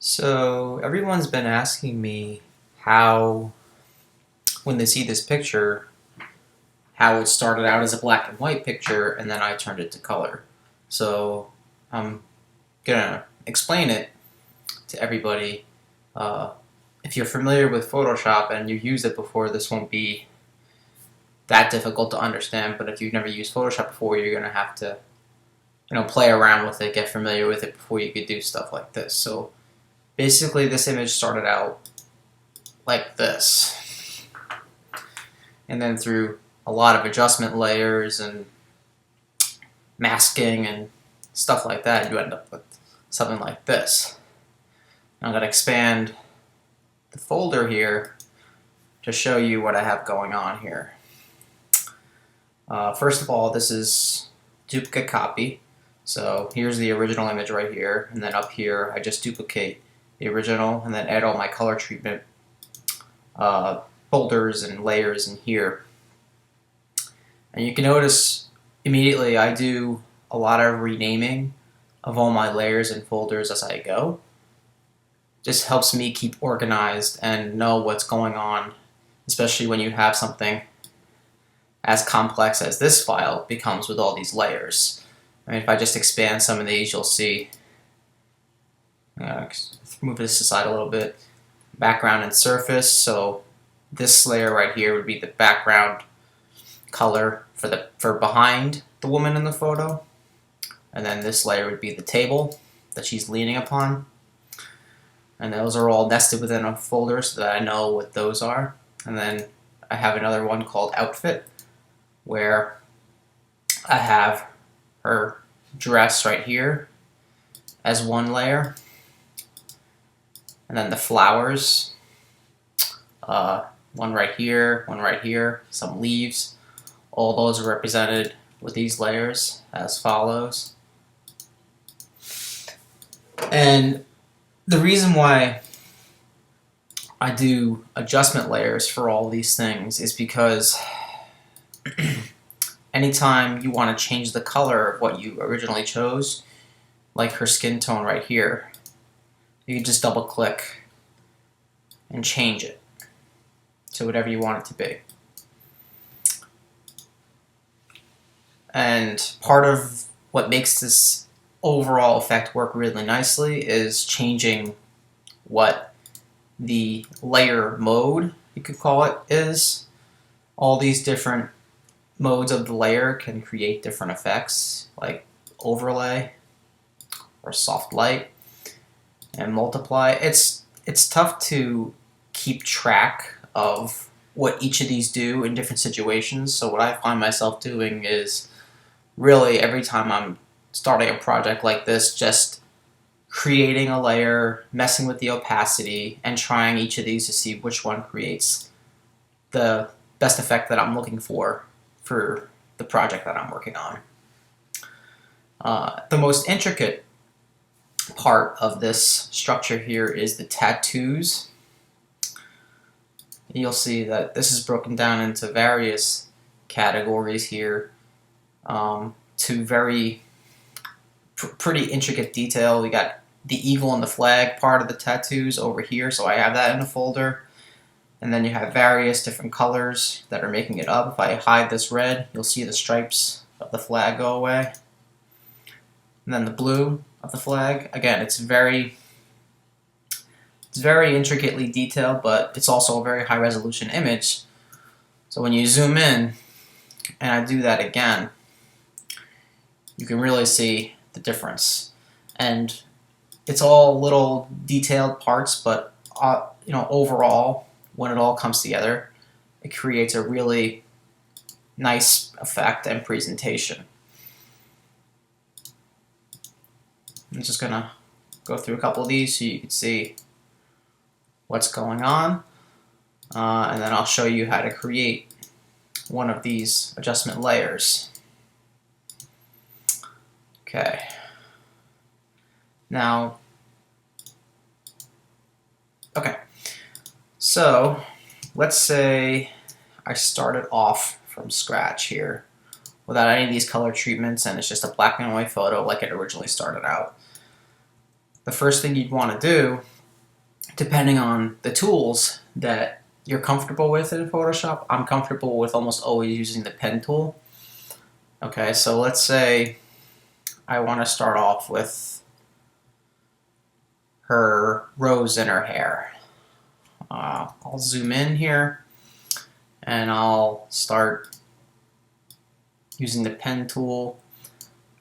So everyone's been asking me how, when they see this picture, how it started out as a black and white picture and then I turned it to color. So I'm gonna explain it to everybody. Uh, if you're familiar with Photoshop and you've used it before, this won't be that difficult to understand. But if you've never used Photoshop before, you're gonna have to, play around with it, get familiar with it before you could do stuff like this. So basically, this image started out like this. And then through a lot of adjustment layers and masking and stuff like that, you end up with something like this. Now I'm going to expand the folder here to show you what I have going on here. First of all, this is duplicate copy. So here's the original image right here, and then up here I just duplicate the original and then add all my color treatment folders and layers in here. And you can notice immediately I do a lot of renaming of all my layers and folders as I go. Just helps me keep organized and know what's going on, especially when you have something as complex as this file becomes with all these layers. I mean, if I just expand some of these, you'll see, move this aside a little bit, background and surface. So this layer right here would be the background color for behind the woman in the photo, and then this layer would be the table that she's leaning upon, and those are all nested within a folder so that I know what those are. And then I have another one called outfit where I have her dress right here as one layer, and then the flowers, one right here, some leaves. All those are represented with these layers as follows. And the reason why I do adjustment layers for all these things is because anytime you want to change the color of what you originally chose, like her skin tone right here, you can just double click and change it to whatever you want it to be. And part of what makes this overall effect work really nicely is changing what the layer mode, you could call it, is. All these different modes of the layer can create different effects, like overlay or soft light and multiply. It's tough to keep track of what each of these do in different situations. So what I find myself doing is really every time I'm starting a project like this, just creating a layer, messing with the opacity, and trying each of these to see which one creates the best effect that I'm looking for the project that I'm working on. The most intricate part of this structure here is the tattoos. You'll see that this is broken down into various categories here, to pretty intricate detail. We got the eagle and the flag part of the tattoos over here, so I have that in a folder. And then you have various different colors that are making it up. If I hide this red, you'll see the stripes of the flag go away. And then the blue of the flag. Again, it's very intricately detailed, but it's also a very high resolution image. So when you zoom in, and I do that again, you can really see the difference. And it's all little detailed parts, but overall, when it all comes together, it creates a really nice effect and presentation. I'm just gonna go through a couple of these so you can see what's going on, and then I'll show you how to create one of these adjustment layers. Okay. Now, so let's say I started off from scratch here without any of these color treatments, and it's just a black and white photo like it originally started out. the first thing you'd want to do, depending on the tools that you're comfortable with in Photoshop, I'm comfortable with almost always using the pen tool. Okay, so let's say I want to start off with her rose in her hair. I'll zoom in here and I'll start using the pen tool.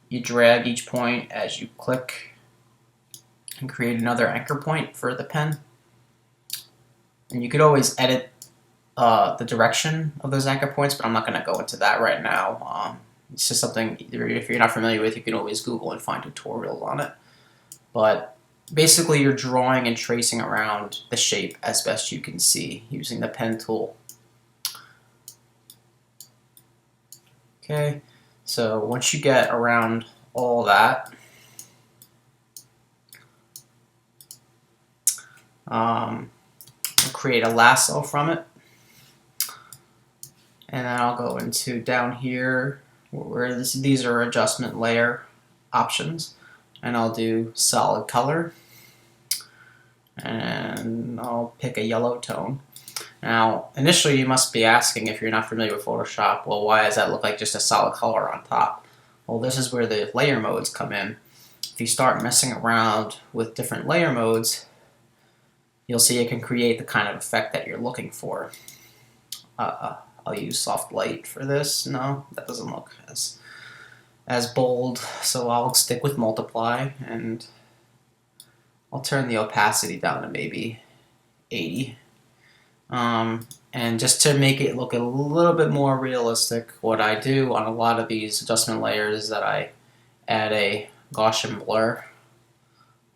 You drag each point as you click and create another anchor point for the pen. And you could always edit the direction of those anchor points, but I'm not going to go into that right now. It's just something, if you're not familiar with, you can always Google and find tutorials on it. But basically, you're drawing and tracing around the shape as best you can see using the pen tool. Okay, so once you get around all that, I'll create a lasso from it. And then I'll go into down here where these are adjustment layer options, and I'll do solid color, and I'll pick a yellow tone. Now, initially you must be asking, if you're not familiar with Photoshop, well, why does that look like just a solid color on top? Well, this is where the layer modes come in. If you start messing around with different layer modes, you'll see it can create the kind of effect that you're looking for. I'll use soft light for this. No, that doesn't look as bold, so I'll stick with multiply, and I'll turn the opacity down to maybe 80. And just to make it look a little bit more realistic, what I do on a lot of these adjustment layers is that I add a Gaussian blur,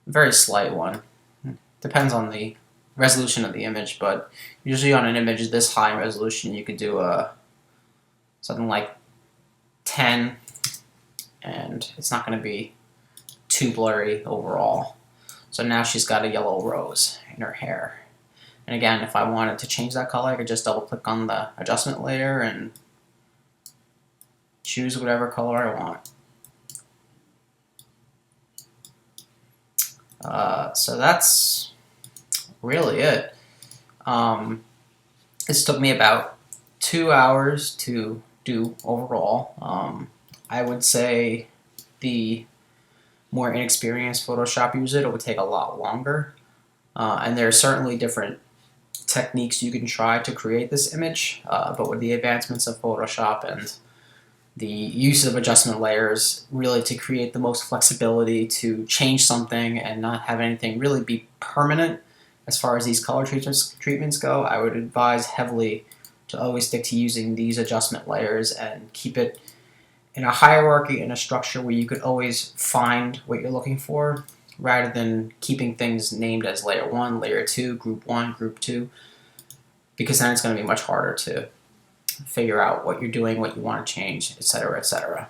a very slight one. Depends on the resolution of the image, but usually on an image this high resolution you could do something like 10, and it's not going to be too blurry overall. So now she's got a yellow rose in her hair. And again, if I wanted to change that color, I could just double click on the adjustment layer and choose whatever color I want. So that's really it. This took me about 2 hours to do overall. I would say the more inexperienced Photoshop user, it would take a lot longer. And there are certainly different techniques you can try to create this image, but with the advancements of Photoshop and the use of adjustment layers, really to create the most flexibility to change something and not have anything really be permanent as far as these color treatments go, I would advise heavily to always stick to using these adjustment layers and keep it in a hierarchy and a structure where you could always find what you're looking for, rather than keeping things named as layer 1, layer 2, group 1, group 2, because then it's going to be much harder to figure out what you're doing, what you want to change, etc., etc.